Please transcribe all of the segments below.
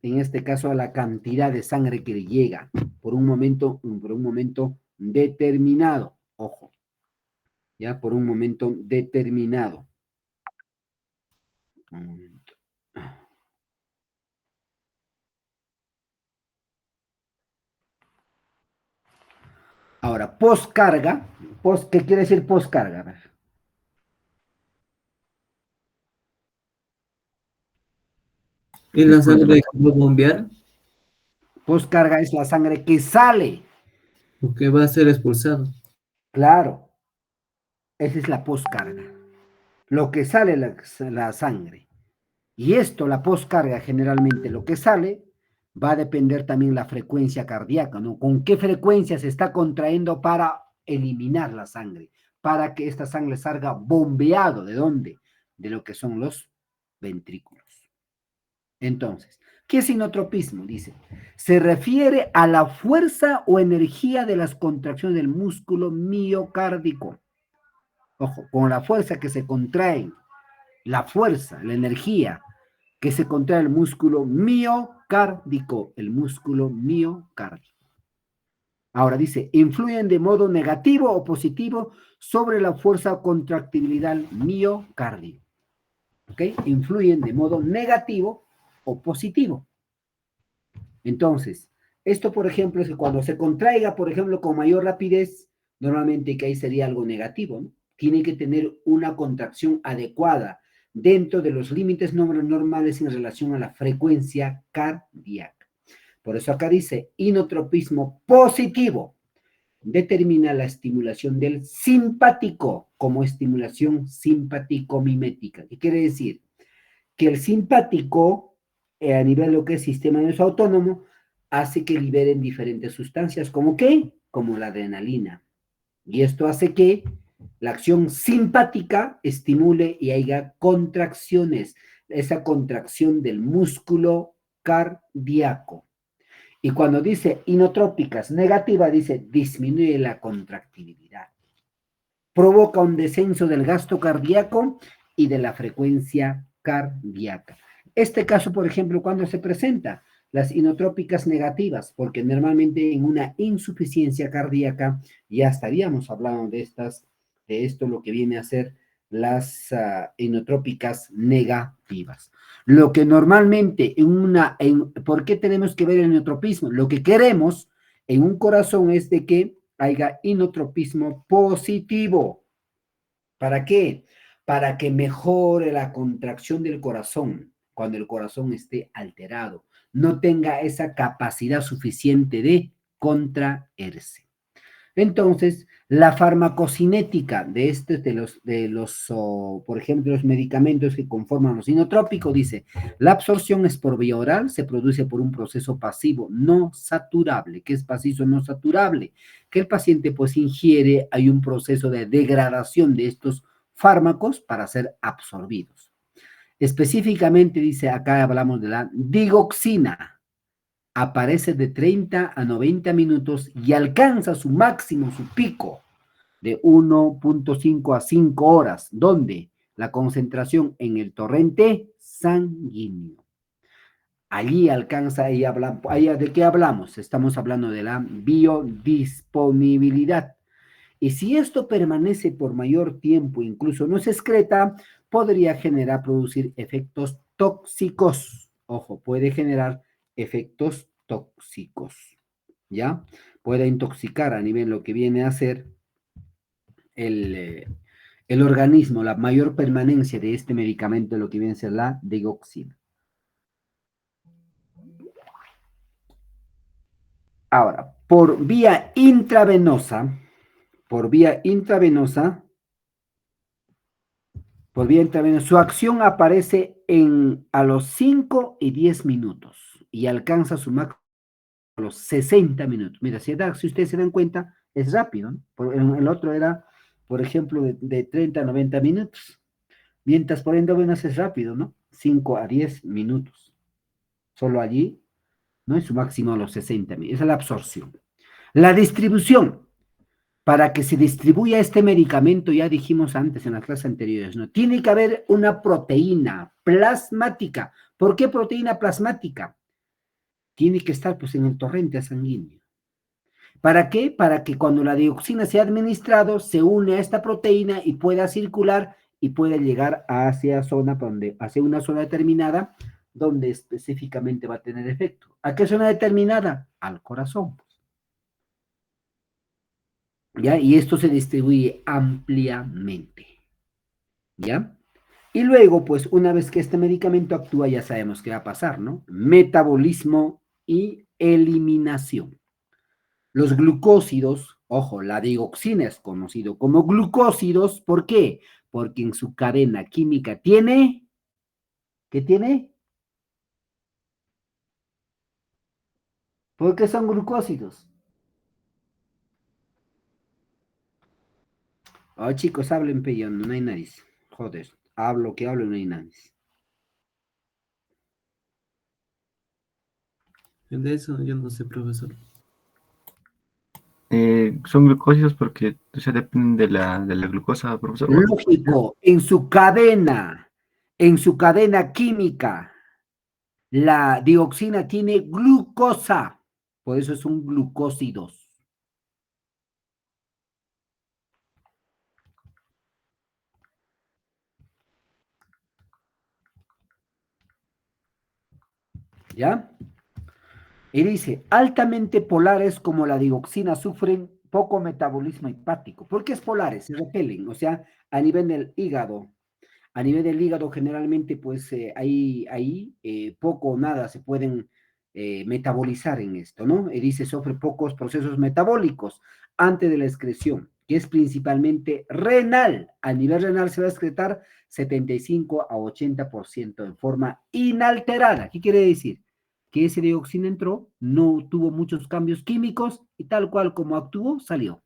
en este caso a la cantidad de sangre que le llega por un momento determinado. Ojo, ya por un momento determinado. Un momento. Ahora, postcarga. ¿Qué quiere decir postcarga? A ver. ¿Y la Después de sangre lo que va a bombear postcarga es la sangre que sale. o que va a ser expulsado? Claro, esa es la postcarga. Lo que sale la sangre. Y esto, la postcarga, generalmente lo que sale, va a depender también la frecuencia cardíaca, ¿no? Con qué frecuencia se está contrayendo para eliminar la sangre, para que esta sangre salga bombeado. ¿De dónde? De lo que son los ventrículos. Entonces, ¿qué es inotropismo? Dice, se refiere a la fuerza o energía de las contracciones del músculo miocárdico. Ojo, con la fuerza que se contrae, la fuerza, la energía que se contrae el músculo miocárdico, el músculo miocárdico. Ahora dice, influyen de modo negativo o positivo sobre la fuerza o contractibilidad miocardio. ¿Ok? Influyen de modo negativo o positivo. Entonces, esto, por ejemplo, es que cuando se contraiga, por ejemplo, con mayor rapidez, normalmente que ahí sería algo negativo, ¿no? Tiene que tener una contracción adecuada dentro de los límites normales en relación a la frecuencia cardíaca. Por eso acá dice inotropismo positivo. Determina la estimulación del simpático como estimulación simpático-mimética. ¿Qué quiere decir? Que el simpático, a nivel de lo que es sistema nervioso autónomo, hace que liberen diferentes sustancias, ¿como qué? Como la adrenalina. Y esto hace que la acción simpática estimule y haya contracciones, esa contracción del músculo cardíaco. Y cuando dice inotrópicas negativa, dice disminuye la contractibilidad. Provoca un descenso del gasto cardíaco y de la frecuencia cardíaca. Este caso, por ejemplo, ¿cuándo se presenta? Las inotrópicas negativas, porque normalmente en una insuficiencia cardíaca ya estaríamos hablando de esto lo que viene a ser las inotrópicas negativas. Lo que normalmente ¿por qué tenemos que ver el inotropismo? Lo que queremos en un corazón es de que haya inotropismo positivo. ¿Para qué? Para que mejore la contracción del corazón cuando el corazón esté alterado, no tenga esa capacidad suficiente de contraerse. Entonces, la farmacocinética por ejemplo, los medicamentos que conforman los inotrópicos, dice, la absorción es por vía oral, se produce por un proceso pasivo no saturable. ¿Qué es pasivo no saturable? Que el paciente pues ingiere, hay un proceso de degradación de estos fármacos para ser absorbidos. Específicamente, dice, acá hablamos de la digoxina, aparece de 30 a 90 minutos y alcanza su máximo, su pico, de 1.5 a 5 horas, donde la concentración en el torrente sanguíneo. Allí alcanza, ¿de qué hablamos? Estamos hablando de la biodisponibilidad. Y si esto permanece por mayor tiempo, incluso no se excreta, podría producir efectos tóxicos. Ojo, puede generar efectos tóxicos, ¿ya? Puede intoxicar a nivel lo que viene a ser el organismo, la mayor permanencia de este medicamento, lo que viene a ser la digoxina. Ahora, por vía intravenosa, su acción aparece a los 5 y 10 minutos y alcanza su máximo a los 60 minutos. Mira, si ustedes se dan cuenta, es rápido, ¿no? El otro era, por ejemplo, de 30 a 90 minutos. Mientras por endógenas es rápido, ¿no? 5 a 10 minutos. Solo allí, ¿no? Es su máximo a los 60 minutos. Esa es la absorción. La distribución. Para que se distribuya este medicamento, ya dijimos antes en las clases anteriores, ¿no? Tiene que haber una proteína plasmática. ¿Por qué proteína plasmática? tiene que estar pues en el torrente sanguíneo. ¿Para qué? Para que cuando la dioxina sea administrado, se une a esta proteína y pueda circular y pueda llegar hacia una zona determinada donde específicamente va a tener efecto. ¿A qué zona determinada? Al corazón. ¿Ya? Y esto se distribuye ampliamente. ¿Ya? Y luego, pues, una vez que este medicamento actúa, ya sabemos qué va a pasar, ¿no? Metabolismo y eliminación. Los glucósidos, ojo, la dioxina es conocido como glucósidos, ¿por qué? Porque en su cadena química tiene, ¿qué tiene? ¿Por qué son glucósidos? Oh, chicos, hablen peyando, no hay nariz. Joder, hablo que hablo, no hay nariz. De eso yo no sé, profesor. Son glucósidos porque o sea, dependen de la glucosa, profesor. Lógico, en su cadena química, la dioxina tiene glucosa, por eso es un glucósidos. ¿Ya? Y dice, altamente polares como la dioxina sufren poco metabolismo hepático. ¿Por qué es polares? Se repelen, o sea, a nivel del hígado. A nivel del hígado generalmente pues poco o nada se pueden metabolizar en esto, ¿no? Y dice, sufre pocos procesos metabólicos antes de la excreción, que es principalmente renal. A nivel renal se va a excretar 75 a 80% en forma inalterada. ¿Qué quiere decir? Que ese dioxina entró, no tuvo muchos cambios químicos y tal cual como actuó, salió.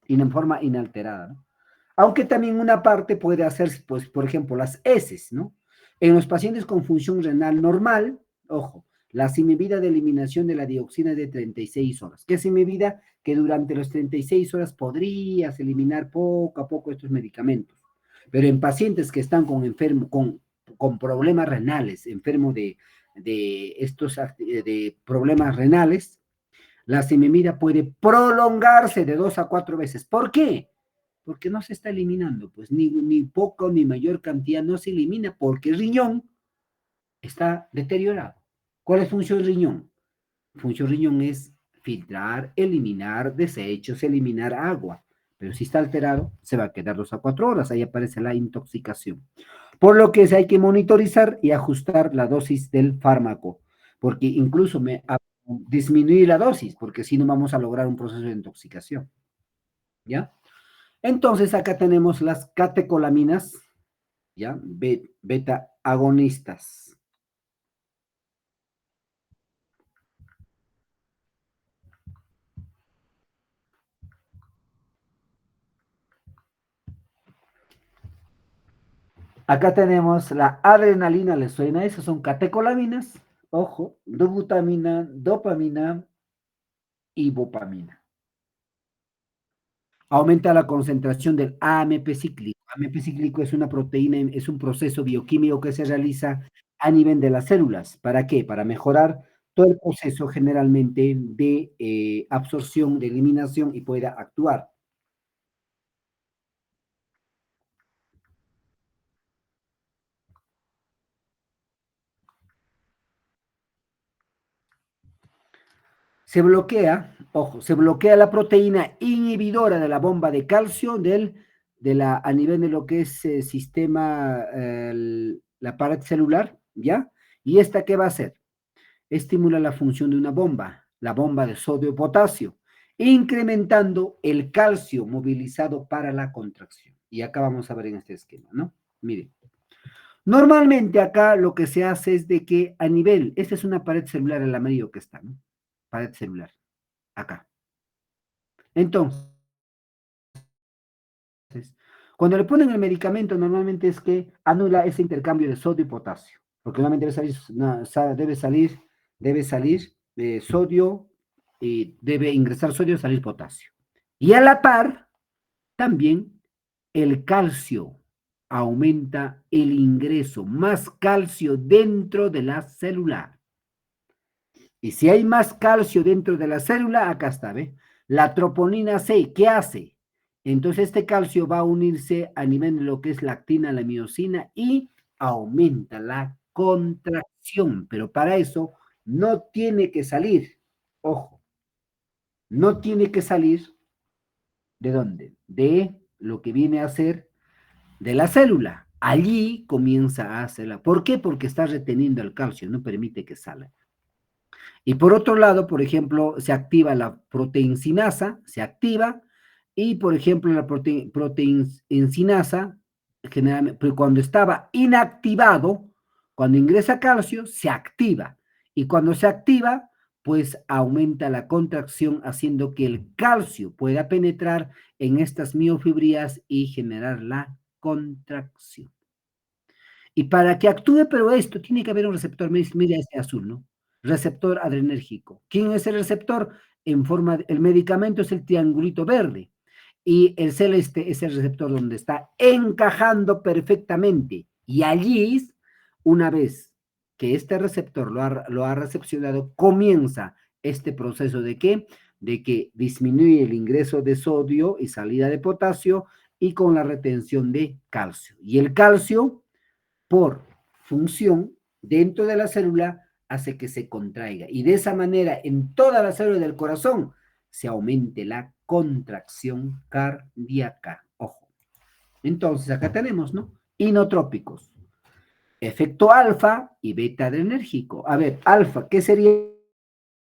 Y en forma inalterada, ¿no? Aunque también una parte puede hacerse, pues, por ejemplo, las heces, ¿no? En los pacientes con función renal normal, ojo, la inhibida de eliminación de la dioxina es de 36 horas. ¿Qué es inhibida? Que durante las 36 horas podrías eliminar poco a poco estos medicamentos. Pero en pacientes que están con problemas renales, enfermos de problemas renales, la semimida puede prolongarse de 2 a 4 veces. ¿Por qué? Porque no se está eliminando, pues ni poco ni mayor cantidad no se elimina porque el riñón está deteriorado. ¿Cuál es función riñón? Función riñón es filtrar, eliminar desechos, eliminar agua. Pero si está alterado, se va a quedar 2 a 4 horas. Ahí aparece la intoxicación. Por lo que hay que monitorizar y ajustar la dosis del fármaco. Porque incluso disminuir la dosis, porque si no vamos a lograr un proceso de intoxicación. ¿Ya? Entonces acá tenemos las catecolaminas, ¿ya? Beta agonistas. Acá tenemos la adrenalina, ¿les suena? Esas son catecolaminas, ojo, dobutamina, dopamina y bopamina. Aumenta la concentración del AMP cíclico. AMP cíclico es una proteína, es un proceso bioquímico que se realiza a nivel de las células. ¿Para qué? Para mejorar todo el proceso generalmente de absorción, de eliminación y pueda actuar. Se bloquea, ojo, se bloquea la proteína inhibidora de la bomba de calcio a nivel de lo que es sistema, la pared celular, ¿ya? ¿Y esta qué va a hacer? Estimula la función de una bomba, la bomba de sodio-potasio, incrementando el calcio movilizado para la contracción. Y acá vamos a ver en este esquema, ¿no? Miren. Normalmente acá lo que se hace es de que a nivel, esta es una pared celular en la medio que está, ¿no? Pared celular, acá. Entonces, cuando le ponen el medicamento, normalmente es que anula ese intercambio de sodio y potasio, porque normalmente debe salir sodio, y debe ingresar sodio y salir potasio. Y a la par, también el calcio aumenta el ingreso, más calcio dentro de la célula. Y si hay más calcio dentro de la célula, acá está, ¿ve? La troponina C, ¿qué hace? Entonces este calcio va a unirse a nivel de lo que es la actina, la miosina y aumenta la contracción, pero para eso no tiene que salir, ojo, no tiene que salir, ¿de dónde? De lo que viene a ser de la célula. Allí comienza a hacerla. ¿Por qué? Porque está reteniendo el calcio, no permite que salga. Y por otro lado, por ejemplo, se activa la proteincinasa, se activa, y por ejemplo, la proteincinasa, generalmente, cuando estaba inactivado, cuando ingresa calcio, se activa. Y cuando se activa, pues aumenta la contracción, haciendo que el calcio pueda penetrar en estas miofibrillas y generar la contracción. Y para que actúe, pero esto, tiene que haber un receptor, mira este azul, ¿no? Receptor adrenérgico. ¿Quién es el receptor? El medicamento es el triangulito verde. Y el celeste es el receptor donde está encajando perfectamente. Y allí, una vez que este receptor lo ha recepcionado, comienza este proceso de ¿qué? De que disminuye el ingreso de sodio y salida de potasio y con la retención de calcio. Y el calcio por función dentro de la célula hace que se contraiga. Y de esa manera, en toda la célula del corazón, se aumente la contracción cardíaca. Ojo. Entonces, acá tenemos, ¿no? Inotrópicos. Efecto alfa y beta adrenérgico. A ver, alfa, ¿qué sería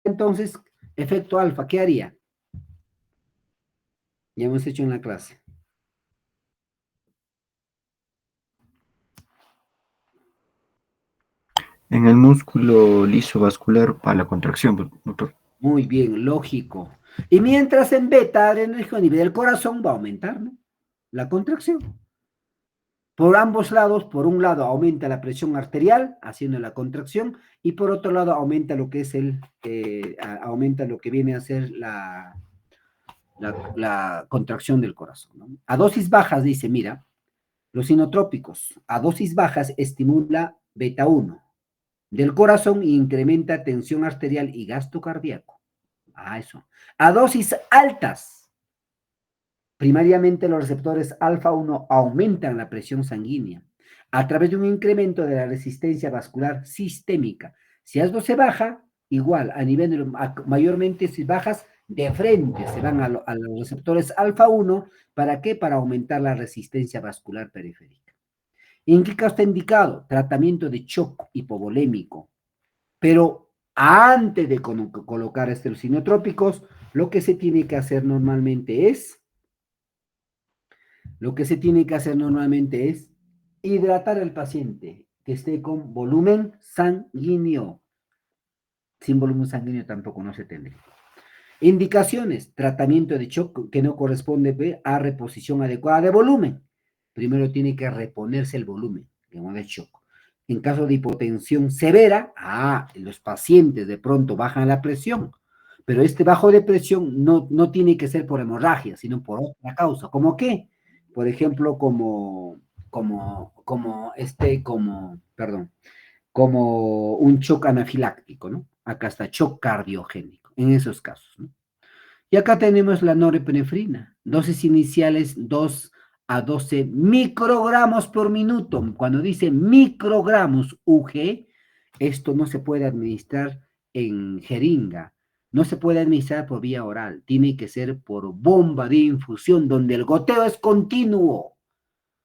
entonces? Efecto alfa, ¿qué haría? Ya hemos hecho en la clase. En el músculo liso vascular para la contracción, doctor. Muy bien, lógico. Y mientras en beta adrenérgico a nivel del corazón va a aumentar, ¿no? La contracción. Por ambos lados, por un lado aumenta la presión arterial, haciendo la contracción, y por otro lado aumenta lo que es aumenta lo que viene a ser la contracción del corazón, ¿no? A dosis bajas, dice, mira, los inotrópicos, a dosis bajas estimula beta 1 del corazón e incrementa tensión arterial y gasto cardíaco. Ah, eso. A dosis altas, primariamente los receptores alfa-1 aumentan la presión sanguínea a través de un incremento de la resistencia vascular sistémica. Si es 12 baja, igual, a nivel de mayormente si bajas de frente, se van a los receptores alfa-1, ¿para qué? Para aumentar la resistencia vascular periférica. ¿En qué caso está indicado? Tratamiento de shock hipovolémico. Pero antes de colocar estos sinotrópicos, lo que se tiene que hacer normalmente es hidratar al paciente que esté con volumen sanguíneo. Sin volumen sanguíneo tampoco no se tendría. Indicaciones: tratamiento de shock que no corresponde a reposición adecuada de volumen. Primero tiene que reponerse el volumen, digamos, de shock. En caso de hipotensión severa, los pacientes de pronto bajan la presión, pero este bajo de presión no tiene que ser por hemorragia, sino por otra causa. ¿Cómo qué? Por ejemplo, como un shock anafiláctico, ¿no? Acá está shock cardiogénico, en esos casos, ¿no? Y acá tenemos la norepinefrina, dosis iniciales 2 a 12 microgramos por minuto. Cuando dice microgramos UG, esto no se puede administrar en jeringa, no se puede administrar por vía oral, tiene que ser por bomba de infusión, donde el goteo es continuo.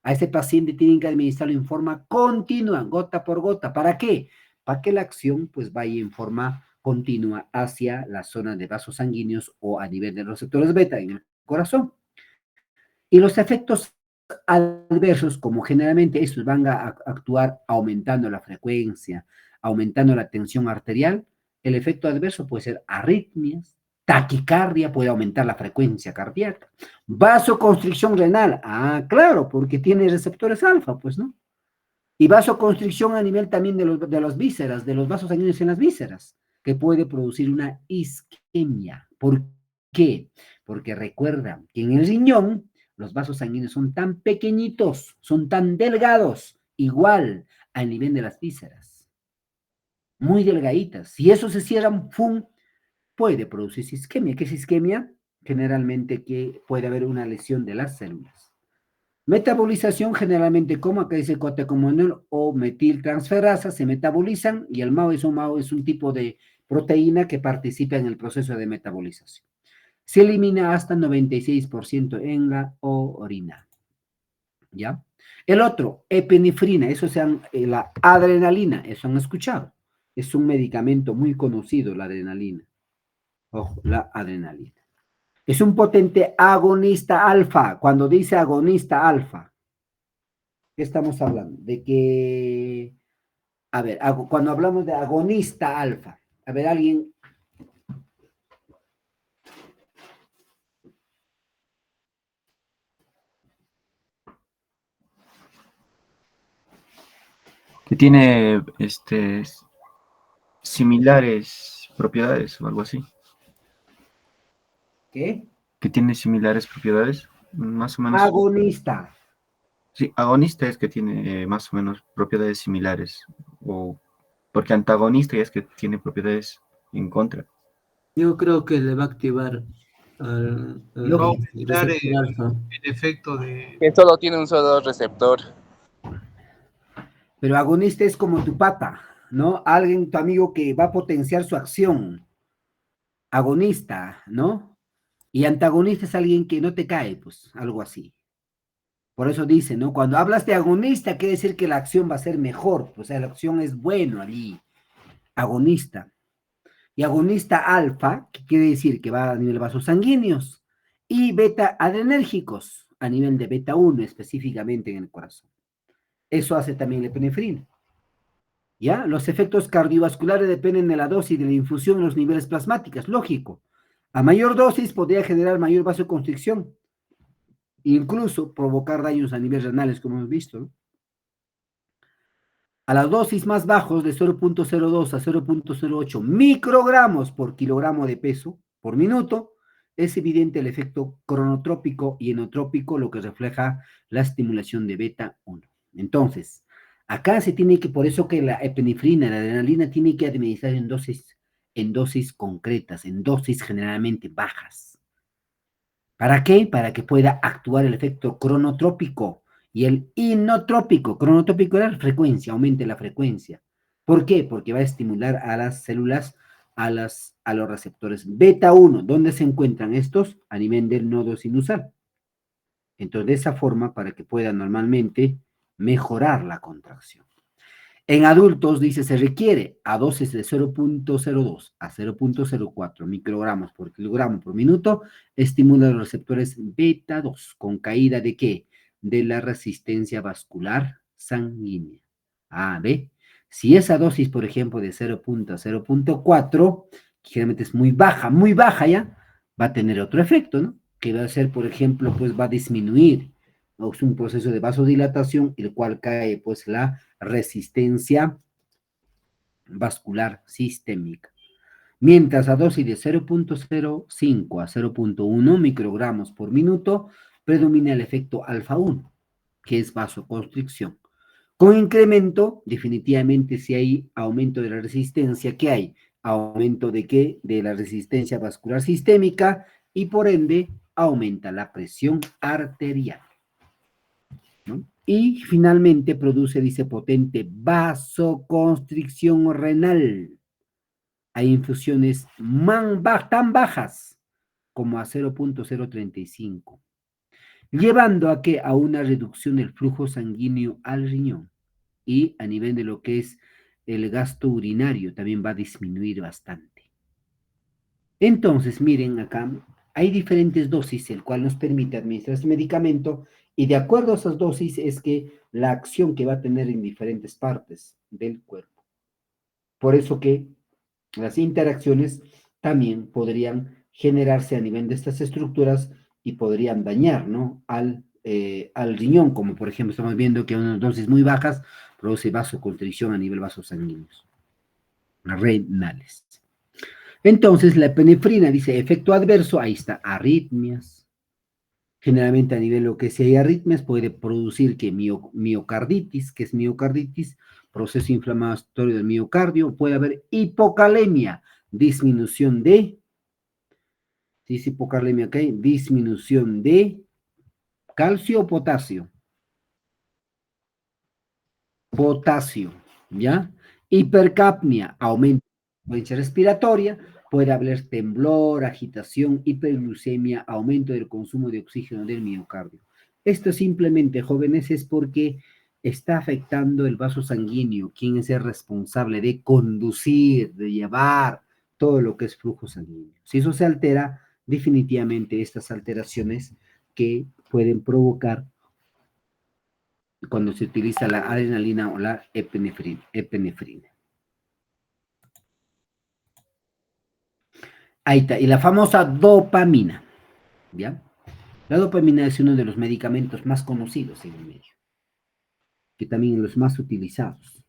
A ese paciente tienen que administrarlo en forma continua, gota por gota. ¿Para qué? Para que la acción pues vaya en forma continua hacia la zona de vasos sanguíneos o a nivel de los receptores beta en el corazón. Y los efectos adversos, como generalmente estos van a actuar aumentando la frecuencia, aumentando la tensión arterial, el efecto adverso puede ser arritmias, taquicardia, puede aumentar la frecuencia cardíaca, vasoconstricción renal, claro, porque tiene receptores alfa, pues, ¿no? Y vasoconstricción a nivel también de las vísceras, de los vasos sanguíneos en las vísceras, que puede producir una isquemia. ¿Por qué? Porque recuerda que en el riñón los vasos sanguíneos son tan pequeñitos, son tan delgados, igual a nivel de las vísceras. muy delgaditas. Si eso se cierran, ¡pum!, puede producirse isquemia. ¿Qué es isquemia? Generalmente que puede haber una lesión de las células. Metabolización, generalmente, como acá dice cotecomonol o metiltransferasa, se metabolizan y el MAO es un tipo de proteína que participa en el proceso de metabolización. Se elimina hasta 96% en la orina. ¿Ya? El otro, epinefrina, eso sean la adrenalina, eso han escuchado. Es un medicamento muy conocido, la adrenalina. Ojo, la adrenalina. Es un potente agonista alfa. Cuando dice agonista alfa, ¿qué estamos hablando? De que, a ver, cuando hablamos de agonista alfa, a ver, alguien, Que tiene similares propiedades o algo así. ¿qué? Que tiene similares propiedades, más o menos. Agonista. Sí, agonista es que tiene más o menos propiedades similares. O porque antagonista es que tiene propiedades en contra. Yo creo que le va a activar al Va a Lógico. aumentar receptor alfa. el efecto de... Que solo tiene un solo receptor. Pero agonista es como tu pata, ¿no? Alguien, tu amigo que va a potenciar su acción. Agonista, ¿no? Y antagonista es alguien que no te cae, pues, algo así. Por eso dice, ¿no? Cuando hablas de agonista, quiere decir que la acción va a ser mejor, o sea, la acción es bueno allí. Agonista. Y agonista alfa, que quiere decir que va a nivel de vasos sanguíneos, y beta adrenérgicos, a nivel de beta 1 específicamente en el corazón. Eso hace también la epinefrina. ¿Ya? Los efectos cardiovasculares dependen de la dosis de la infusión en los niveles plasmáticos, lógico. A mayor dosis podría generar mayor vasoconstricción, incluso provocar daños a niveles renales, como hemos visto, ¿no? A las dosis más bajos de 0.02 a 0.08 microgramos por kilogramo de peso por minuto, es evidente el efecto cronotrópico y enotrópico, lo que refleja la estimulación de beta 1. Entonces, acá se tiene que, por eso que la epinefrina, la adrenalina, tiene que administrar en dosis concretas, en dosis generalmente bajas. ¿Para qué? Para que pueda actuar el efecto cronotrópico y el inotrópico. Cronotrópico era la frecuencia, aumente la frecuencia. ¿Por qué? Porque va a estimular a las células, a los receptores beta 1. ¿Dónde se encuentran estos? A nivel del nodo sinusal. Entonces, de esa forma, para que pueda normalmente mejorar la contracción. En adultos, dice, se requiere a dosis de 0.02 a 0.04 microgramos por kilogramo por minuto, estimula los receptores beta 2, ¿con caída de qué? De la resistencia vascular sanguínea. A, B. Si esa dosis, por ejemplo, de 0.0 a 0.4, que generalmente es muy baja ya, va a tener otro efecto, ¿no? Que va a ser, por ejemplo, pues va a disminuir, ¿no? Es un proceso de vasodilatación, el cual cae, pues, la resistencia vascular sistémica. Mientras a dosis de 0.05 a 0.1 microgramos por minuto predomina el efecto alfa 1, que es vasoconstricción. Con incremento, definitivamente si hay aumento de la resistencia, ¿qué hay? Aumento de qué? De la resistencia vascular sistémica y por ende aumenta la presión arterial, ¿no? Y finalmente produce, dice, potente vasoconstricción renal. Hay infusiones tan bajas como a 0.035, llevando a que a una reducción del flujo sanguíneo al riñón y a nivel de lo que es el gasto urinario también va a disminuir bastante. Entonces, miren acá, hay diferentes dosis, el cual nos permite administrar este medicamento y de acuerdo a esas dosis es que la acción que va a tener en diferentes partes del cuerpo. Por eso que las interacciones también podrían generarse a nivel de estas estructuras y podrían dañar, ¿no? al riñón, como por ejemplo estamos viendo que a unas dosis muy bajas produce vasoconstricción a nivel vasos sanguíneos renales. Entonces, la epinefrina dice efecto adverso, ahí está, arritmias. Generalmente a nivel lo que si hay arritmias puede producir que miocarditis, que es miocarditis, proceso inflamatorio del miocardio, puede haber hipocalemia, disminución de, ¿sí es hipocalemia acá? Disminución de calcio o potasio. Potasio, ¿ya? Hipercapnia, aumento de frecuencia respiratoria, puede haber temblor, agitación, hiperglucemia, aumento del consumo de oxígeno del miocardio. Esto simplemente, jóvenes, es porque está afectando el vaso sanguíneo, quien es el responsable de conducir, de llevar todo lo que es flujo sanguíneo. Si eso se altera, definitivamente estas alteraciones que pueden provocar cuando se utiliza la adrenalina o la epinefrina. Ahí está, y la famosa dopamina, ¿ya? La dopamina es uno de los medicamentos más conocidos en el medio, que también los más utilizados.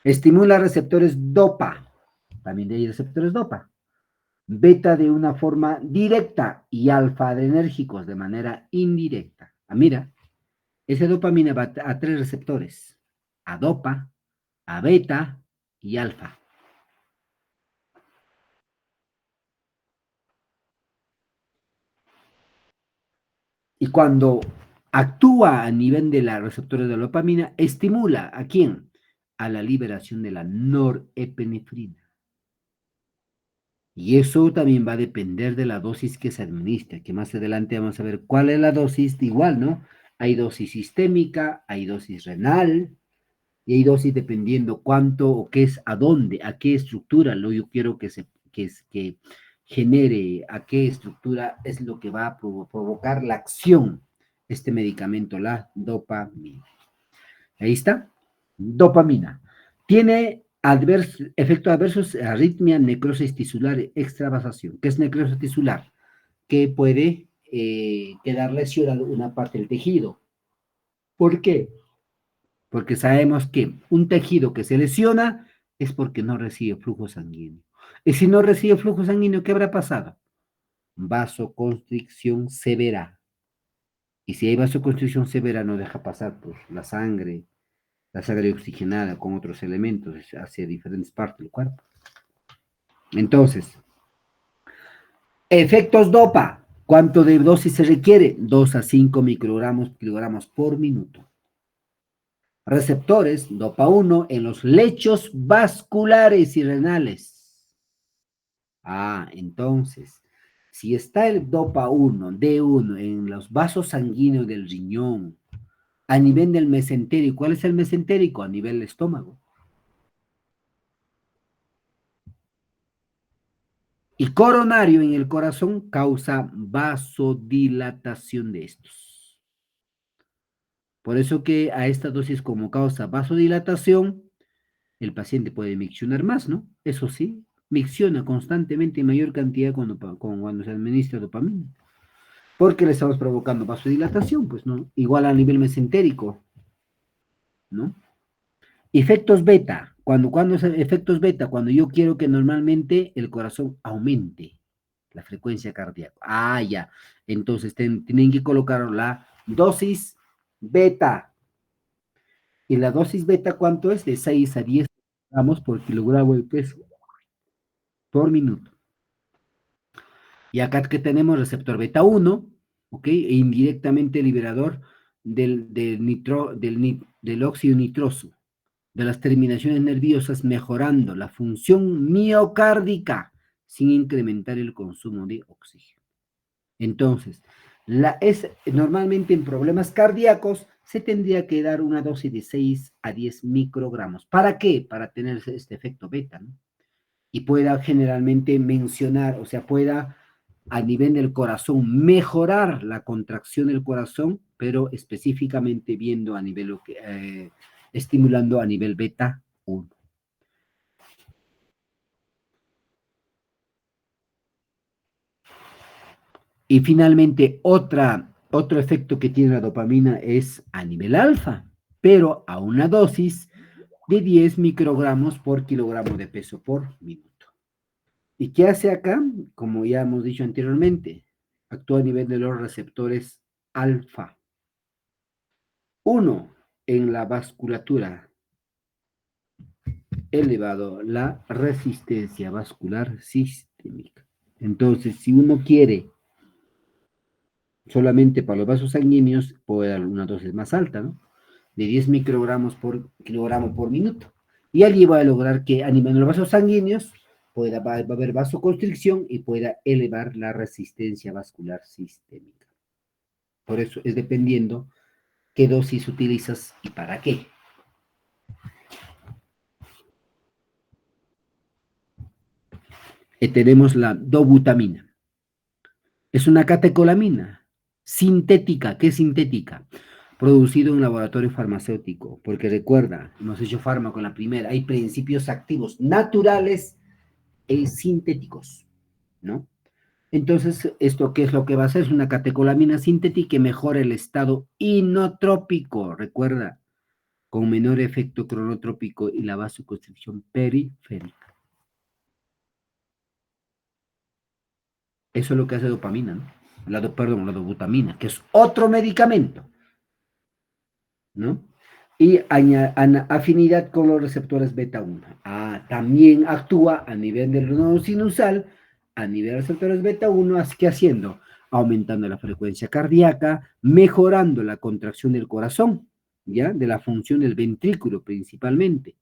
Estimula receptores dopa, también hay receptores dopa, beta de una forma directa y alfa adrenérgicos de manera indirecta. Ah, mira, esa dopamina va a tres receptores, a dopa, a beta y alfa. Y cuando actúa a nivel de la receptores de la dopamina, estimula ¿a quién? A la liberación de la norepinefrina. Y eso también va a depender de la dosis que se administra, que más adelante vamos a ver cuál es la dosis, igual, ¿no? Hay dosis sistémica, hay dosis renal, y hay dosis dependiendo cuánto o qué es, a dónde, a qué estructura, lo yo quiero que genere, a qué estructura es lo que va a provocar la acción, este medicamento, la dopamina. Ahí está, dopamina. Tiene efectos adversos, arritmia, necrosis tisular, extravasación. ¿Qué es necrosis tisular? Que puede quedar lesionado una parte del tejido. ¿Por qué? Porque sabemos que un tejido que se lesiona es porque no recibe flujo sanguíneo. Y si no recibe flujo sanguíneo, ¿qué habrá pasado? Vasoconstricción severa. Y si hay vasoconstricción severa, no deja pasar pues, la sangre oxigenada con otros elementos hacia diferentes partes del cuerpo. Entonces, efectos DOPA. ¿Cuánto de dosis se requiere? 2 a 5 kilogramos por minuto. Receptores DOPA 1 en los lechos vasculares y renales. Ah, entonces, si está el DOPA 1, D1 en los vasos sanguíneos del riñón, a nivel del mesentérico, ¿cuál es el mesentérico? A nivel del estómago. Y coronario en el corazón causa vasodilatación de estos. Por eso que a esta dosis como causa vasodilatación, el paciente puede miccionar más, ¿no? Eso sí, micciona constantemente en mayor cantidad cuando se administra dopamina. Porque le estamos provocando vasodilatación, pues, ¿no? Igual a nivel mesentérico, ¿no? Efectos beta. Cuando efectos beta, cuando yo quiero que normalmente el corazón aumente la frecuencia cardíaca. Ah, ya. Entonces tienen que colocar la dosis beta. Y la dosis beta, ¿cuánto es? De 6 a 10 gramos por kilogramo de peso por minuto. Y acá que tenemos receptor beta 1, ¿ok? E indirectamente liberador del óxido nitroso, de las terminaciones nerviosas, mejorando la función miocárdica sin incrementar el consumo de oxígeno. Entonces, normalmente en problemas cardíacos se tendría que dar una dosis de 6 a 10 microgramos. ¿Para qué? Para tener este efecto beta, ¿no? Y pueda generalmente mencionar, o sea, pueda a nivel del corazón mejorar la contracción del corazón, pero específicamente viendo a nivel, estimulando a nivel beta 1. Y finalmente, otro efecto que tiene la dopamina es a nivel alfa, pero a una dosis de 10 microgramos por kilogramo de peso por minuto. ¿Y qué hace acá? Como ya hemos dicho anteriormente, actúa a nivel de los receptores alfa. Uno, en la vasculatura elevado la resistencia vascular sistémica. Entonces, si uno quiere solamente para los vasos sanguíneos, puede dar una dosis más alta, ¿no? De 10 microgramos por kilogramo por minuto. Y allí va a lograr que a nivel de los vasos sanguíneos va a haber vasoconstricción y pueda elevar la resistencia vascular sistémica. Por eso es dependiendo qué dosis utilizas y para qué. Tenemos la dobutamina. Es una catecolamina sintética. ¿Qué es sintética? Producido en un laboratorio farmacéutico, porque recuerda, hemos hecho fármaco en la primera, hay principios activos naturales e sintéticos, ¿no? Entonces, ¿esto qué es lo que va a hacer? Es una catecolamina sintética que mejora el estado inotrópico, recuerda, con menor efecto cronotrópico y la vasoconstricción periférica. Eso es lo que hace dopamina, ¿no? La dobutamina, que es otro medicamento, ¿no? Y afinidad con los receptores beta-1. También actúa a nivel del nodo sinusal, a nivel de receptores beta-1, ¿qué haciendo? Aumentando la frecuencia cardíaca, mejorando la contracción del corazón, ¿ya? De la función del ventrículo principalmente.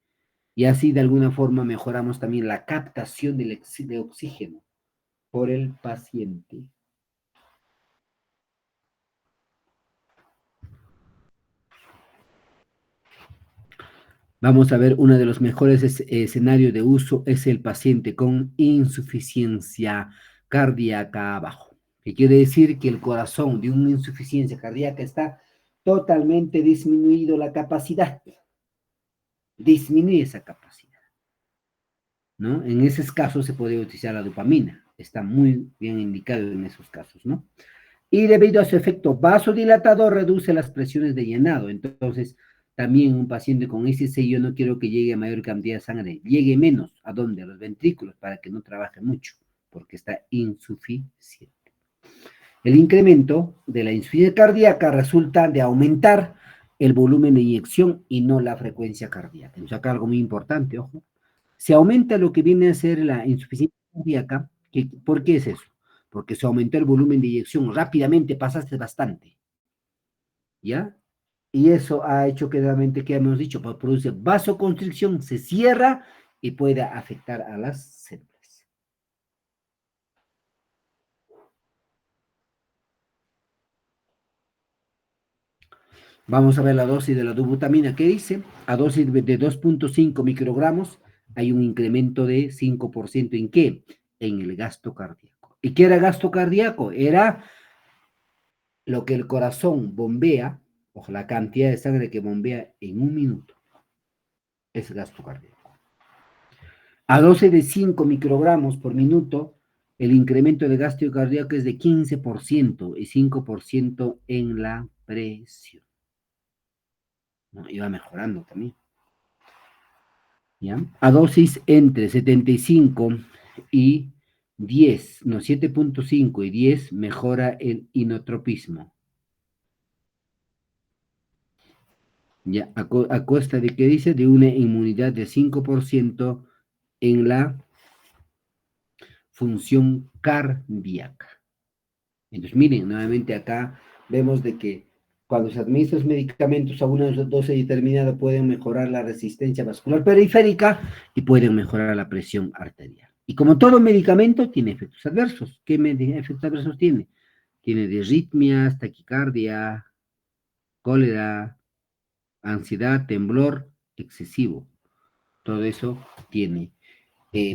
Y así de alguna forma mejoramos también la captación de oxígeno por el paciente. Vamos a ver, uno de los mejores escenarios de uso es el paciente con insuficiencia cardíaca abajo. ¿Qué quiere decir? Que el corazón de una insuficiencia cardíaca está totalmente disminuido la capacidad. Disminuye esa capacidad, ¿no? En esos casos se puede utilizar la dopamina. Está muy bien indicado en esos casos, ¿no? Y debido a su efecto vasodilatador, reduce las presiones de llenado. Entonces, también un paciente con SC, yo no quiero que llegue a mayor cantidad de sangre, llegue menos. ¿A dónde? A los ventrículos, para que no trabaje mucho, porque está insuficiente. El incremento de la insuficiencia cardíaca resulta de aumentar el volumen de inyección y no la frecuencia cardíaca. Entonces, acá algo muy importante, ojo. Se aumenta lo que viene a ser la insuficiencia cardíaca. ¿Por qué es eso? Porque se aumentó el volumen de inyección rápidamente, pasaste bastante, ¿ya? Y eso ha hecho que realmente, que hemos dicho, produce vasoconstricción, se cierra y puede afectar a las células. Vamos a ver la dosis de la dobutamina. ¿Qué dice? A dosis de 2.5 microgramos hay un incremento de 5%. ¿En qué? En el gasto cardíaco. ¿Y qué era gasto cardíaco? Era lo que el corazón bombea, o la cantidad de sangre que bombea en un minuto. Es gasto cardíaco. A dosis de 5 microgramos por minuto, el incremento de gasto cardíaco es de 15% y 5% en la presión. ¿No? Iba mejorando también. ¿Ya? A dosis entre 75 y 10, no, 7.5 y 10 mejora el inotropismo. ¿Ya? A costa de qué dice? De una inmunidad de 5% en la función cardíaca. Entonces, miren, nuevamente acá vemos de que cuando se administran los medicamentos a una dosis determinada pueden mejorar la resistencia vascular periférica y pueden mejorar la presión arterial. Y como todo medicamento, tiene efectos adversos. ¿Qué efectos adversos tiene? Tiene disritmias, taquicardia, cólera, ansiedad, temblor excesivo. Todo eso tiene.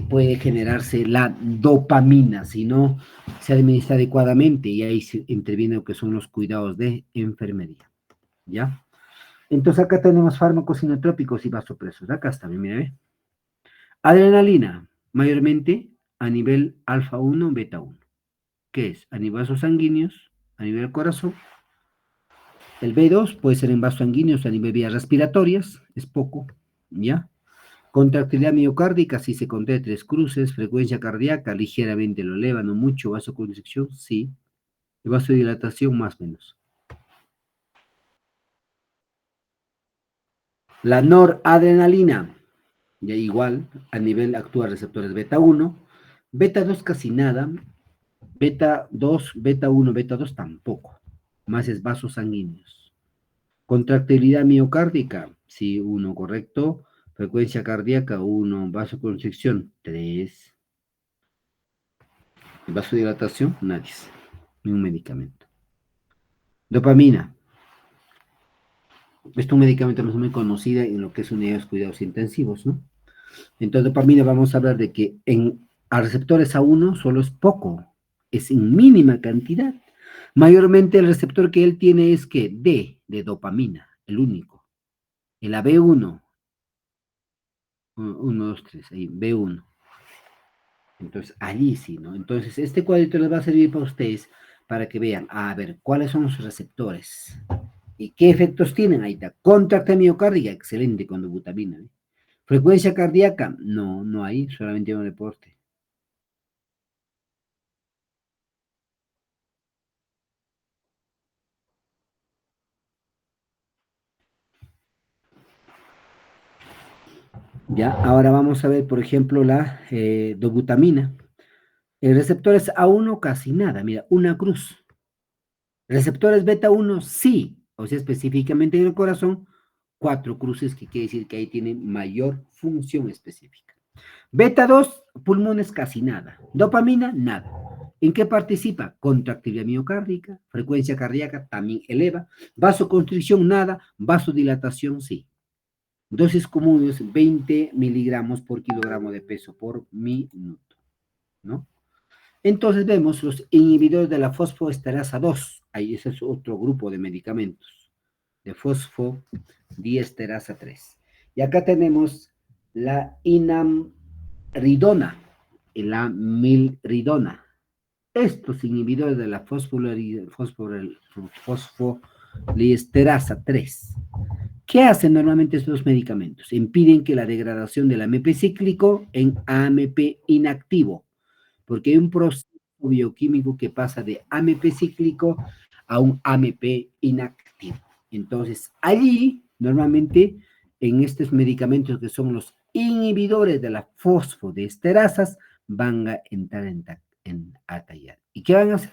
Puede generarse la dopamina si no se administra adecuadamente, y ahí interviene lo que son los cuidados de enfermería, ¿ya? Entonces acá tenemos fármacos inotrópicos y vasopresores. Acá está, mira, ¿ve? Adrenalina, mayormente a nivel alfa 1, beta 1. ¿Qué es? A nivel vasos sanguíneos, a nivel del corazón. El B2 puede ser en vasos sanguíneos a nivel vías respiratorias, es poco, ¿ya? Contractilidad miocárdica, si se contrae 3 cruces, frecuencia cardíaca, ligeramente lo eleva, no mucho, vasoconstricción, sí. Y vasodilatación, más o menos. La noradrenalina, Ya igual, a nivel actúa receptores beta 1, beta 2 casi nada, beta 2, beta 1, beta 2 tampoco, más es vasos sanguíneos. Contractilidad miocárdica, sí, 1, correcto. Frecuencia cardíaca, 1. Vasoconstricción, 3. Vasodilatación, nadie. Ni un medicamento. Dopamina. Es un medicamento muy conocido en lo que es unidades de cuidados intensivos, ¿no? Entonces, dopamina vamos a hablar de que a receptores A1 solo es poco, es en mínima cantidad. Mayormente el receptor que él tiene es que D, de dopamina, el único. El AB1, 1, 2, 3, ahí, B1. Entonces, allí sí, ¿no? Entonces, este cuadrito les va a servir para ustedes para que vean, a ver, cuáles son los receptores y qué efectos tienen. Ahí está, contractilidad miocárdica, excelente con dobutamina. ¿Eh? Frecuencia cardíaca, no, no hay, solamente un reporte. Ya, ahora vamos a ver, por ejemplo, la dobutamina. El receptor es A1 casi nada, mira, una cruz. Receptores beta 1, sí, o sea, específicamente en el corazón, 4 cruces, que quiere decir que ahí tiene mayor función específica. Beta 2, pulmones casi nada. Dopamina, nada. ¿En qué participa? Contractilidad miocárdica, frecuencia cardíaca también eleva, vasoconstricción nada, vasodilatación sí. Dosis comunes 20 miligramos por kilogramo de peso por minuto, ¿no? Entonces vemos los inhibidores de la fosfoesterasa 2. Ahí ese es otro grupo de medicamentos. De fosfodiesterasa 3. Y acá tenemos la inamridona y la milridona. Estos inhibidores de la fosfodiesterasa 3. ¿Qué hacen normalmente estos medicamentos? Impiden que la degradación del AMP cíclico en AMP inactivo, porque hay un proceso bioquímico que pasa de AMP cíclico a un AMP inactivo. Entonces, allí, normalmente, en estos medicamentos que son los inhibidores de la fosfodiesterasas, van a entrar a tallar. ¿Y qué van a hacer?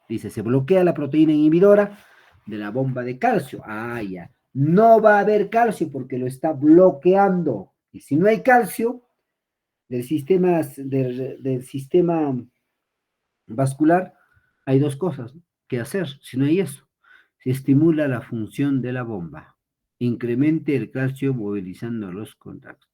Dice, se bloquea la proteína inhibidora de la bomba de calcio. Ah, ya. No va a haber calcio porque lo está bloqueando. Y si no hay calcio, del sistema vascular, hay dos cosas que hacer, si no hay eso. Se estimula la función de la bomba. Incremente el calcio movilizando los contactos.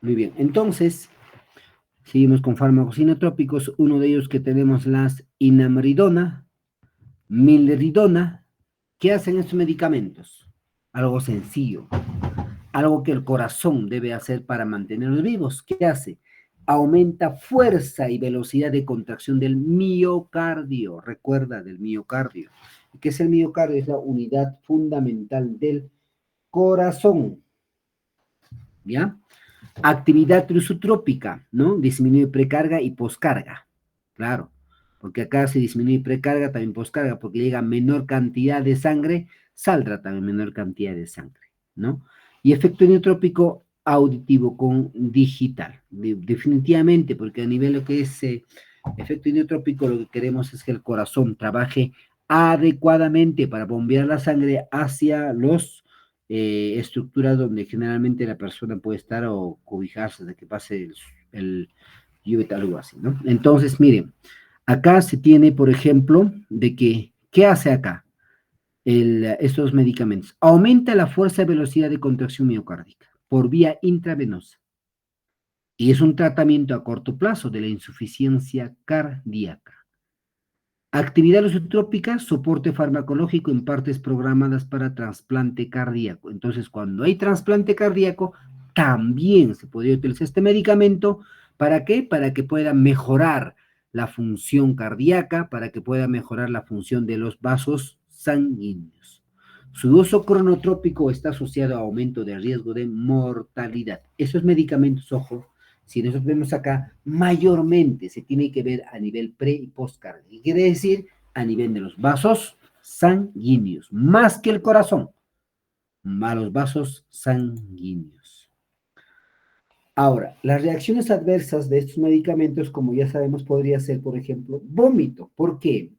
Muy bien, entonces, seguimos con fármacos inotrópicos. Uno de ellos que tenemos las inamridona, milridona. ¿Qué hacen estos medicamentos? Algo sencillo, algo que el corazón debe hacer para mantenerlos vivos. ¿Qué hace? Aumenta fuerza y velocidad de contracción del miocardio. Recuerda del miocardio. ¿Qué es el miocardio? Es la unidad fundamental del corazón. ¿Ya? Actividad trisotrópica, ¿no? Disminuye precarga y poscarga. Claro, porque acá se disminuye precarga, también poscarga, porque llega menor cantidad de sangre, saldrá también menor cantidad de sangre, ¿no? Y efecto neotrópico auditivo con digital, definitivamente, porque a nivel de lo que es efecto neotrópico, lo que queremos es que el corazón trabaje adecuadamente para bombear la sangre hacia los estructuras donde generalmente la persona puede estar o cobijarse de que pase el lluvia, algo así, ¿no? Entonces, miren, acá se tiene, por ejemplo, de que, ¿qué hace acá? Estos medicamentos. Aumenta la fuerza y velocidad de contracción miocárdica por vía intravenosa. Y es un tratamiento a corto plazo de la insuficiencia cardíaca. Actividad lusotrópica, soporte farmacológico en partes programadas para trasplante cardíaco. Entonces, cuando hay trasplante cardíaco, también se podría utilizar este medicamento. ¿Para qué? Para que pueda mejorar la función cardíaca, para que pueda mejorar la función de los vasos sanguíneos. Su uso cronotrópico está asociado a aumento del riesgo de mortalidad. Esos medicamentos, ojo, si nosotros vemos acá, mayormente se tiene que ver a nivel pre y postcardíaco. ¿Qué quiere decir? A nivel de los vasos sanguíneos, más que el corazón, más los vasos sanguíneos. Ahora, las reacciones adversas de estos medicamentos, como ya sabemos, podría ser, por ejemplo, vómito. ¿Por qué?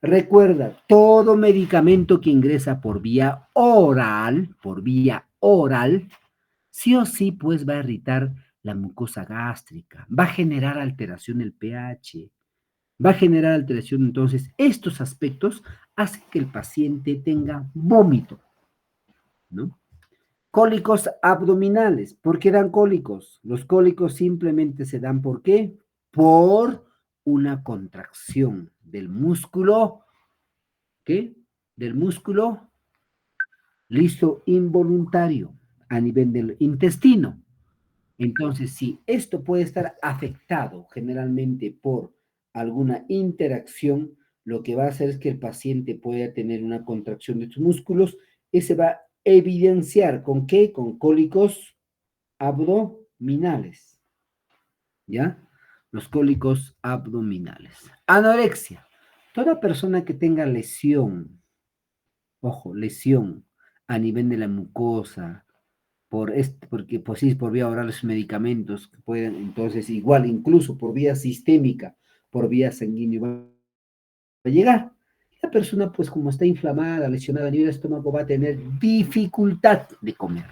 Recuerda, todo medicamento que ingresa por vía oral, sí o sí, pues va a irritar la mucosa gástrica, va a generar alteración del pH, va a generar alteración. Entonces, estos aspectos hacen que el paciente tenga vómito, ¿no? Cólicos abdominales. ¿Por qué dan cólicos? Los cólicos simplemente se dan ¿por qué? Por una contracción del músculo, ¿qué? Del músculo liso involuntario a nivel del intestino. Entonces, si esto puede estar afectado generalmente por alguna interacción, lo que va a hacer es que el paciente pueda tener una contracción de sus músculos y se va a evidenciar ¿con qué? Con cólicos abdominales, ¿ya? Los cólicos abdominales. Anorexia. Toda persona que tenga lesión, ojo, lesión a nivel de la mucosa, porque pues sí, por vía oral los medicamentos que pueden, entonces igual incluso por vía sistémica, por vía sanguínea va a llegar. La persona pues como está inflamada, lesionada a nivel del estómago va a tener dificultad de comer,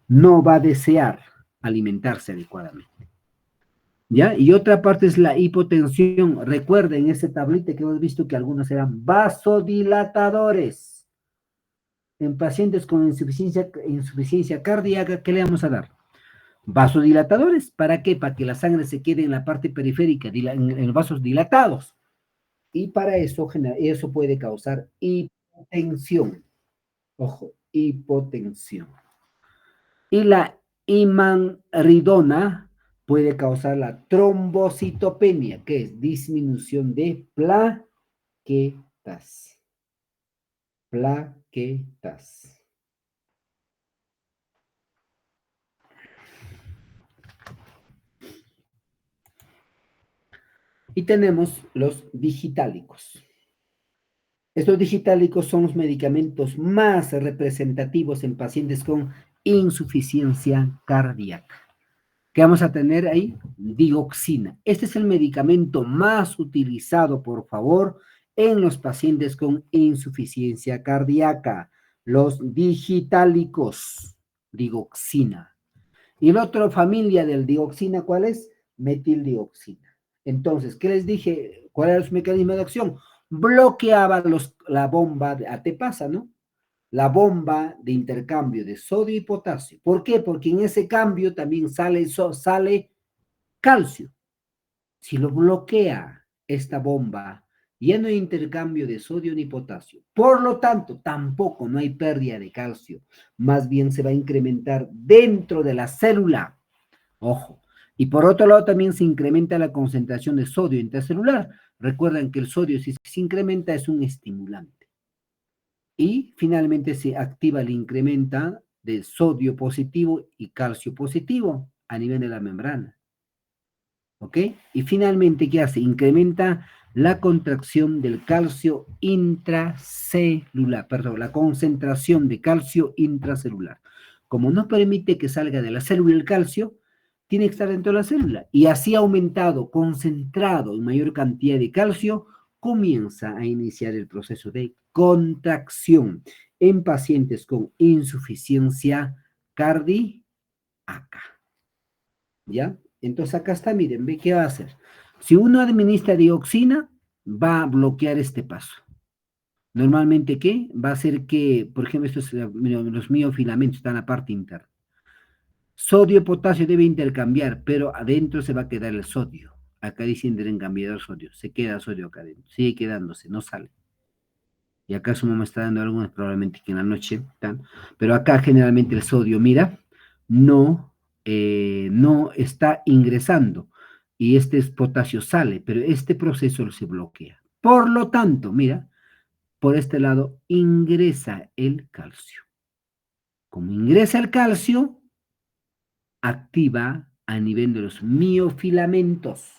no va a desear alimentarse adecuadamente. ¿Ya? Y otra parte es la hipotensión. Recuerden ese tablete que hemos visto que algunos eran vasodilatadores. En pacientes con insuficiencia cardíaca, ¿qué le vamos a dar? Vasodilatadores. ¿Para qué? Para que la sangre se quede en la parte periférica, en los vasos dilatados. Y para eso, eso puede causar hipotensión. Ojo, hipotensión. Y la imandridona puede causar la trombocitopenia, que es disminución de plaquetas. Plaquetas. Y tenemos los digitálicos. Estos digitálicos son los medicamentos más representativos en pacientes con insuficiencia cardíaca. ¿Qué vamos a tener ahí? Digoxina. Este es el medicamento más utilizado, por favor, en los pacientes con insuficiencia cardíaca. Los digitálicos, digoxina. Y la otra familia del digoxina, ¿cuál es? Metildioxina. Entonces, ¿qué les dije? ¿Cuál era su mecanismo de acción? Bloqueaba la bomba, te pasa, ¿no? La bomba de intercambio de sodio y potasio. ¿Por qué? Porque en ese cambio también sale calcio. Si lo bloquea esta bomba, ya no hay intercambio de sodio ni potasio. Por lo tanto, tampoco no hay pérdida de calcio. Más bien se va a incrementar dentro de la célula. Ojo. Y por otro lado también se incrementa la concentración de sodio intracelular. Recuerden que el sodio, si se incrementa, es un estimulante. Y finalmente se activa el incremento de sodio positivo y calcio positivo a nivel de la membrana. ¿Ok? Y finalmente, ¿qué hace? Incrementa la contracción del calcio intracelular, perdón, la concentración de calcio intracelular. Como no permite que salga de la célula el calcio, tiene que estar dentro de la célula. Y así aumentado, concentrado en mayor cantidad de calcio, comienza a iniciar el proceso de contracción en pacientes con insuficiencia cardíaca. ¿Ya? Entonces acá está, miren, ve qué va a hacer. Si uno administra dioxina, va a bloquear este paso. Normalmente, ¿qué? Va a hacer que, por ejemplo, los miofilamentos están en la parte interna. Sodio y potasio debe intercambiar, pero adentro se va a quedar el sodio. Acá dicen deben cambiar el sodio. Se queda sodio acá adentro. Sigue quedándose, no sale. Y acá su mamá está dando algunas, probablemente que en la noche están. Pero acá generalmente el sodio, mira, no está ingresando. Y este potasio sale, pero este proceso se bloquea. Por lo tanto, mira, por este lado ingresa el calcio. Como ingresa el calcio, activa a nivel de los miofilamentos.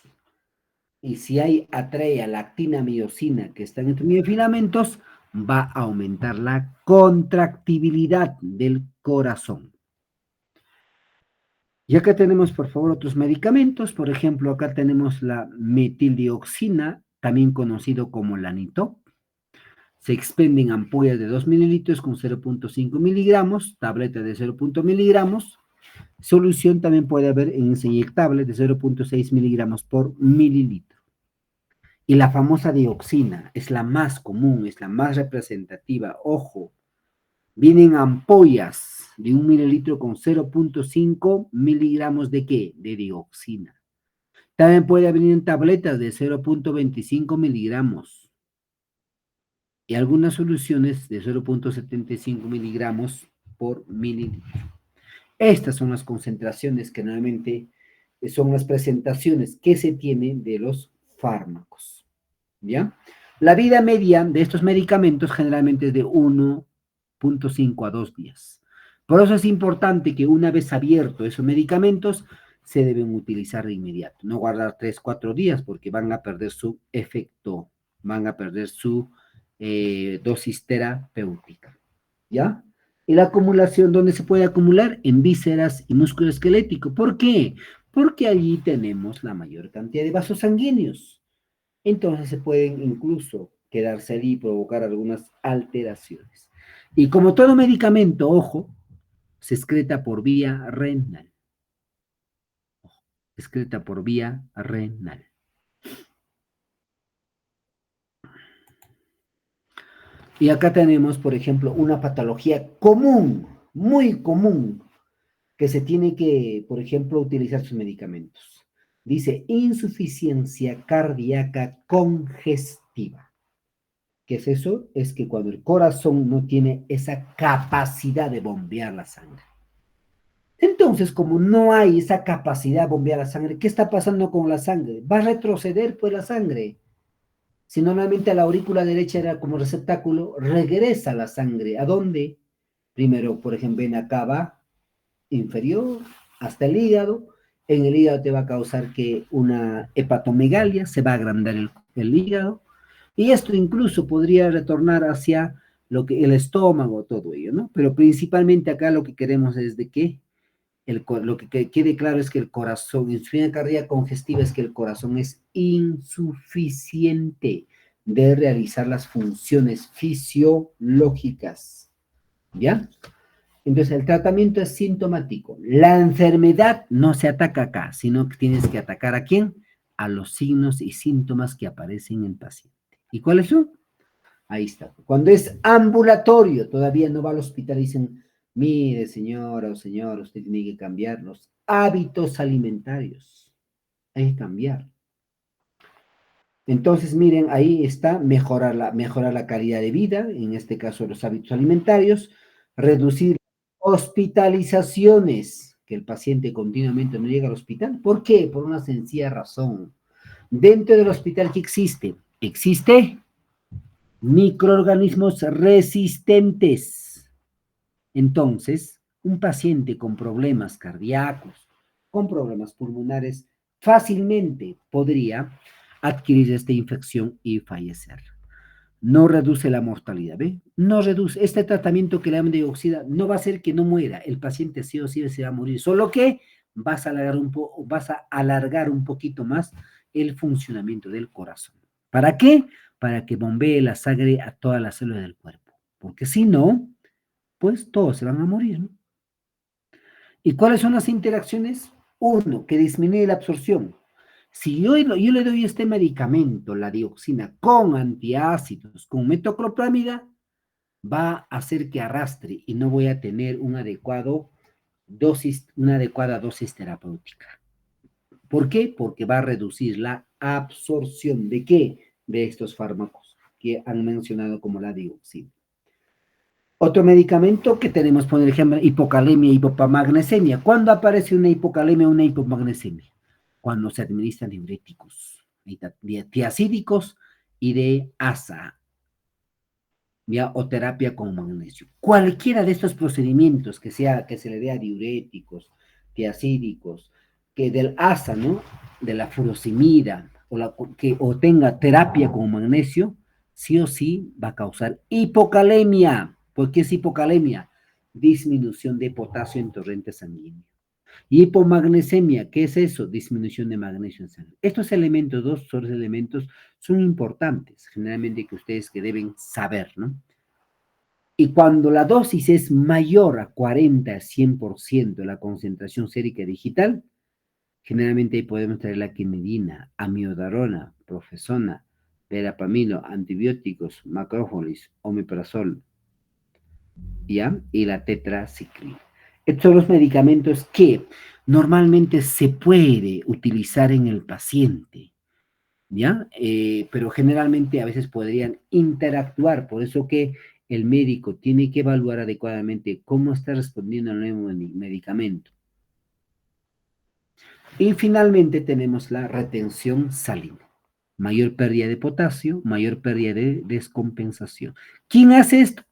Y si atrae a la actina-miosina que están entre miofilamentos, va a aumentar la contractibilidad del corazón. Y acá tenemos, por favor, otros medicamentos. Por ejemplo, acá tenemos la metildioxina, también conocido como lanitop. Se expende en ampollas de 2 mililitros con 0.5 miligramos, tableta de 0.5 miligramos. Solución también puede haber en ese inyectable de 0.6 miligramos por mililitro. Y la famosa dioxina es la más común, es la más representativa. Ojo, vienen ampollas de 1 mililitro con 0.5 miligramos de ¿qué? De dioxina. También puede venir en tabletas de 0.25 miligramos. Y algunas soluciones de 0.75 miligramos por mililitro. Estas son las concentraciones que normalmente son las presentaciones que se tienen de los fármacos. ¿Ya? La vida media de estos medicamentos generalmente es de 1.5 a 2 días. Por eso es importante que una vez abiertos esos medicamentos, se deben utilizar de inmediato. No guardar 3, 4 días porque van a perder su efecto, van a perder su dosis terapéutica. ¿Ya? Y la acumulación, ¿dónde se puede acumular? En vísceras y músculo esquelético. ¿Por qué? Porque allí tenemos la mayor cantidad de vasos sanguíneos. Entonces se pueden incluso quedarse allí y provocar algunas alteraciones. Y como todo medicamento, ojo, se excreta por vía renal. Ojo, se excreta por vía renal. Y acá tenemos, por ejemplo, una patología común, muy común, que se tiene que, por ejemplo, utilizar sus medicamentos. Dice insuficiencia cardíaca congestiva. ¿Qué es eso? Es que cuando el corazón no tiene esa capacidad de bombear la sangre. Entonces, como no hay esa capacidad de bombear la sangre, ¿qué está pasando con la sangre? Va a retroceder pues la sangre. Si normalmente a la aurícula derecha era como receptáculo, regresa la sangre. ¿A dónde? Primero, por ejemplo, vena cava inferior hasta el hígado. En el hígado te va a causar que una hepatomegalia, se va a agrandar el hígado. Y esto incluso podría retornar hacia lo que el estómago, todo ello, ¿no? Pero principalmente acá lo que queremos es de que lo que quede claro es que el corazón, insuficiencia cardíaca congestiva es que el corazón es insuficiente de realizar las funciones fisiológicas, ¿ya? Entonces el tratamiento es sintomático. La enfermedad no se ataca acá, sino que tienes que atacar ¿a quién? A los signos y síntomas que aparecen en el paciente. ¿Y cuáles son? Ahí está. Cuando es ambulatorio, todavía no va al hospital y dicen, mire señora o señor, usted tiene que cambiar los hábitos alimentarios. Hay que cambiar. Entonces, miren, ahí está, mejorar la calidad de vida, en este caso los hábitos alimentarios, reducir hospitalizaciones, que el paciente continuamente no llega al hospital. ¿Por qué? Por una sencilla razón. Dentro del hospital, ¿qué existe? Existe microorganismos resistentes. Entonces, un paciente con problemas cardíacos, con problemas pulmonares, fácilmente podría adquirir esta infección y fallecer. No reduce la mortalidad, ¿ve? No reduce. Este tratamiento que le llaman de dioxina no va a hacer que no muera. El paciente sí o sí se va a morir, solo que vas a alargar un poquito más el funcionamiento del corazón. ¿Para qué? Para que bombee la sangre a todas las células del cuerpo. Porque si no, pues todos se van a morir, ¿no? ¿Y cuáles son las interacciones? Uno, que disminuye la absorción. Si yo le doy este medicamento, la dioxina, con antiácidos, con metoclopramida, va a hacer que arrastre y no voy a tener una adecuada dosis terapéutica. ¿Por qué? Porque va a reducir la absorción ¿de qué? De estos fármacos que han mencionado como la dioxina. Otro medicamento que tenemos, por ejemplo, hipocalemia y hipomagnesemia. ¿Cuándo aparece una hipocalemia o una hipomagnesemia? Cuando se administran diuréticos, tiacídicos y de asa. ¿ya? O terapia con magnesio. Cualquiera de estos procedimientos que se le dé a diuréticos, tiacídicos, que del ASA, ¿no? De la furosemida, o tenga terapia con magnesio, sí o sí va a causar hipocalemia. ¿Por qué es hipocalemia? Disminución de potasio en torrente sanguíneo. Hipomagnesemia, ¿qué es eso? Disminución de magnesio en sangre. Estos elementos, dos son elementos, son importantes, generalmente que ustedes que deben saber, ¿no? Y cuando la dosis es mayor a 40 a 100% de la concentración sérica digital, generalmente ahí podemos traer la quinidina, amiodarona, profesona, verapamilo, antibióticos, macrófolis, omeprazol, ¿ya? Y la tetraciclina. Estos son los medicamentos que normalmente se puede utilizar en el paciente, ¿ya? Pero generalmente a veces podrían interactuar, por eso que el médico tiene que evaluar adecuadamente cómo está respondiendo al nuevo medicamento. Y finalmente tenemos la retención salina. Mayor pérdida de potasio, mayor pérdida de descompensación. ¿Quién hace esto?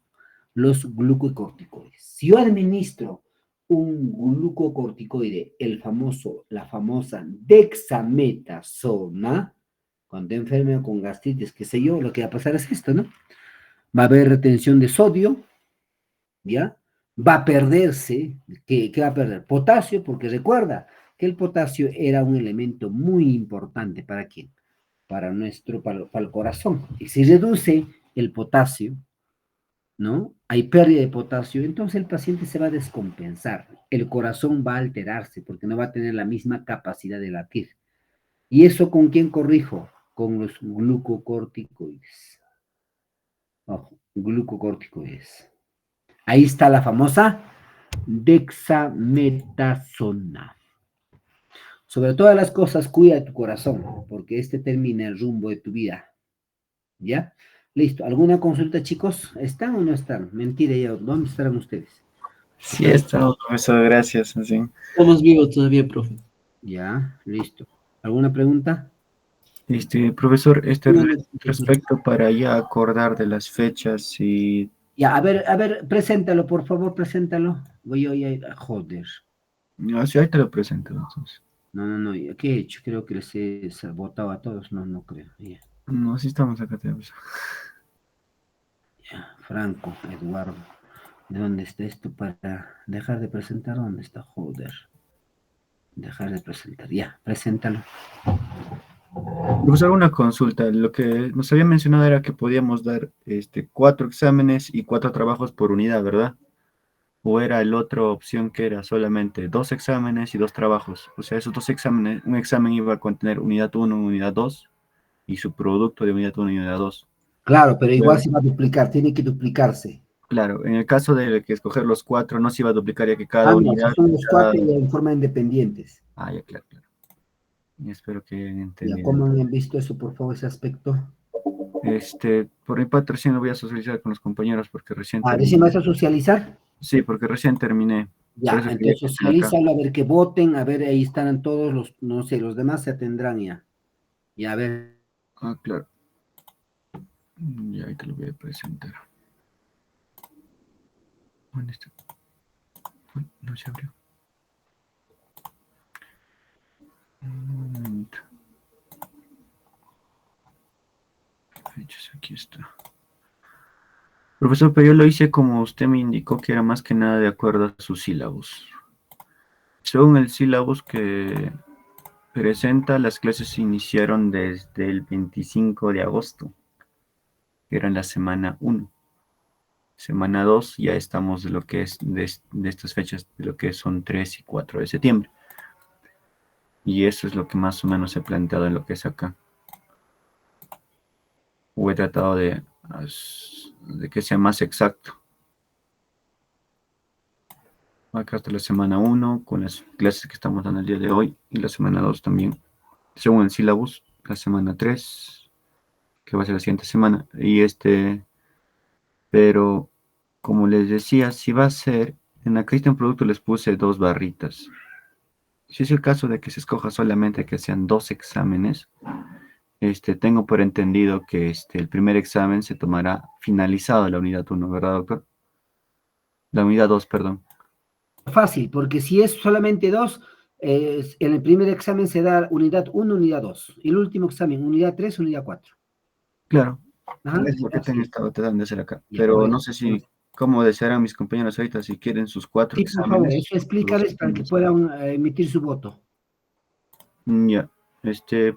Los glucocorticoides. Si yo administro un glucocorticoide, la famosa dexametasona, cuando enferme con gastritis, qué sé yo, lo que va a pasar es esto, ¿no? Va a haber retención de sodio, ¿ya? Va a perderse, ¿qué va a perder? Potasio, porque recuerda que el potasio era un elemento muy importante, ¿para quién? Para el corazón. Y si reduce el potasio, ¿no? Hay pérdida de potasio, entonces el paciente se va a descompensar, el corazón va a alterarse porque no va a tener la misma capacidad de latir. ¿Y eso con quién corrijo? Con los glucocorticoides. Ojo, glucocorticoides. Ahí está la famosa dexametasona. Sobre todas las cosas, cuida tu corazón, porque este termina el rumbo de tu vida. ¿Ya? Listo. ¿Alguna consulta, chicos? ¿Están o no están? Mentira, ya. ¿Dónde estarán ustedes? Sí, estamos, profesor, gracias. Sí. Estamos vivos todavía, profe. Ya, listo. ¿Alguna pregunta? Profesor, No, no, profesor. respecto para ya acordar de las fechas y... Ya, a ver, preséntalo, por favor, preséntalo. Voy yo, ya, joder. No, sí, ahí te lo presento, entonces. No, ¿qué he hecho? Creo que les he votado a todos. No creo. Ya, No, sí estamos acá, profesor. Franco, Eduardo. ¿De dónde está esto para dejar de presentar? ¿Dónde está? Joder. Dejar de presentar. Ya, preséntalo. Profesor, una consulta. Lo que nos había mencionado era que podíamos dar 4 exámenes y 4 trabajos por unidad, ¿verdad? ¿O era la otra opción que era solamente 2 exámenes y 2 trabajos? O sea, esos 2 exámenes, un examen iba a contener unidad 1, unidad 2 y su producto de unidad 1 y unidad 2. Claro, pero igual Luego, se va a duplicar, tiene que duplicarse. claro, en el caso de que escoger los 4, no se iba a duplicar ya que Ah, cada no, si unidad... son los cuatro ya en forma independientes. Ah, ya, claro, claro. Y espero que hayan Ya, entendido. ¿cómo han visto eso, por favor, ese aspecto? Por mi parte recién lo voy a socializar con los compañeros porque recién Ah, ¿recién terminé. vas a socializar? Sí, porque recién terminé. Por Ya, eso quería entonces que estén acá. socialízalo, a ver que voten, a ver, ahí están todos los, no sé, los demás se atendrán ya. Ya, a ver. Ah, claro. Ya, ahí te lo voy a presentar. ¿Dónde está? Uy, no se abrió. Un momento. Fechas, aquí está. Profesor, pero yo lo hice como usted me indicó que era más que nada de acuerdo a sus sílabos. Según el sílabus que presenta, las clases se iniciaron desde el 25 de agosto, que era en la semana 1. Semana 2 ya estamos de lo que es de estas fechas, de lo que son 3 y 4 de septiembre. Y eso es lo que más o menos he planteado en lo que es acá. O he tratado de que sea más exacto. Acá está la semana 1 con las clases que estamos dando el día de hoy y la semana 2 también. Según el sílabus, la semana 3, que va a ser la siguiente semana. Pero como les decía, si va a ser, en la lista en producto les puse 2 barritas. Si es el caso de que se escoja solamente que sean 2 exámenes, Tengo por entendido que el primer examen se tomará finalizado la unidad 1, ¿verdad, doctor? La unidad 2, perdón. Fácil, porque si es solamente dos, en el primer examen se da unidad 1, unidad 2. Y el último examen, unidad 3, unidad 4. Claro, Ajá. es lo que tengo estado tratando de hacer acá. Ya, por Pero no eso. sé si, cómo desearán mis compañeros ahorita, si quieren sus 4 Sí, por favor, exámenes. eso explícales para que puedan emitir su voto. Ya,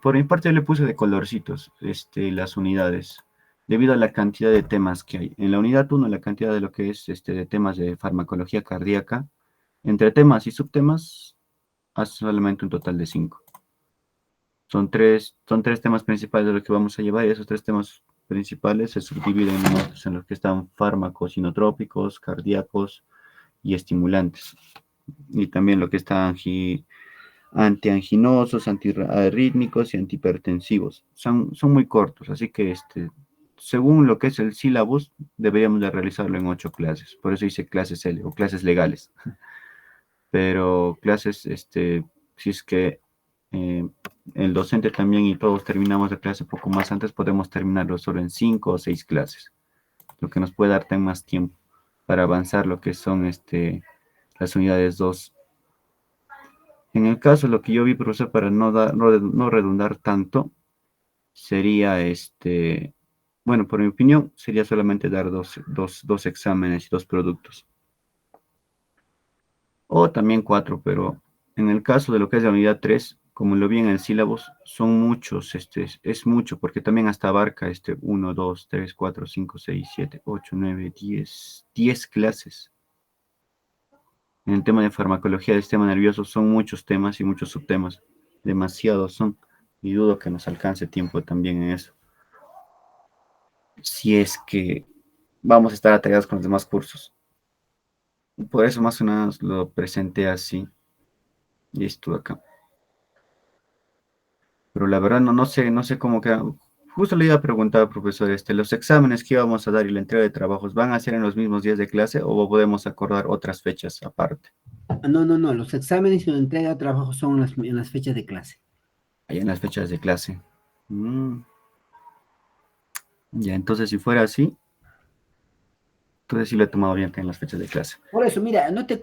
por mi parte yo le puse de colorcitos, las unidades, debido a la cantidad de temas que hay. En la unidad 1, la cantidad de lo que es, de temas de farmacología cardíaca, entre temas y subtemas, hace solamente un total de 5. Son tres temas principales de lo que vamos a llevar, y esos 3 temas principales se subdividen en otros, en los que están fármacos inotrópicos, cardíacos y estimulantes. Y también lo que está antianginosos, antiarrítmicos y antihipertensivos. Son muy cortos, así que según lo que es el sílabus, deberíamos de realizarlo en 8 clases. Por eso hice clases L o clases legales. Pero clases, si es que el docente también y todos terminamos la clase un poco más antes, podemos terminarlo solo en 5 o 6 clases, lo que nos puede dar más tiempo para avanzar lo que son las unidades 2. En el caso, lo que yo vi, profesor, para no redundar tanto, sería bueno, por mi opinión, sería solamente dar dos exámenes y 2 productos. O también 4, pero en el caso de lo que es la unidad 3, como lo vi en el sílabus, son muchos, es mucho, porque también hasta abarca 1, 2, 3, 4, 5, 6, 7, 8, 9, 10 clases. En el tema de farmacología del sistema nervioso son muchos temas y muchos subtemas. Demasiados son. Y dudo que nos alcance tiempo también en eso. Si es que vamos a estar atareados con los demás cursos. Por eso más o menos lo presenté así. Y estuve acá. Pero la verdad no sé cómo queda. Justo le iba a preguntar, profesor, los exámenes que íbamos a dar y la entrega de trabajos, ¿van a ser en los mismos días de clase o podemos acordar otras fechas aparte? No, no, no. Los exámenes y la entrega de trabajo son en las fechas de clase. Allá en las fechas de clase. Ya, entonces si fuera así, entonces sí lo he tomado bien acá en las fechas de clase. Por eso, mira, no te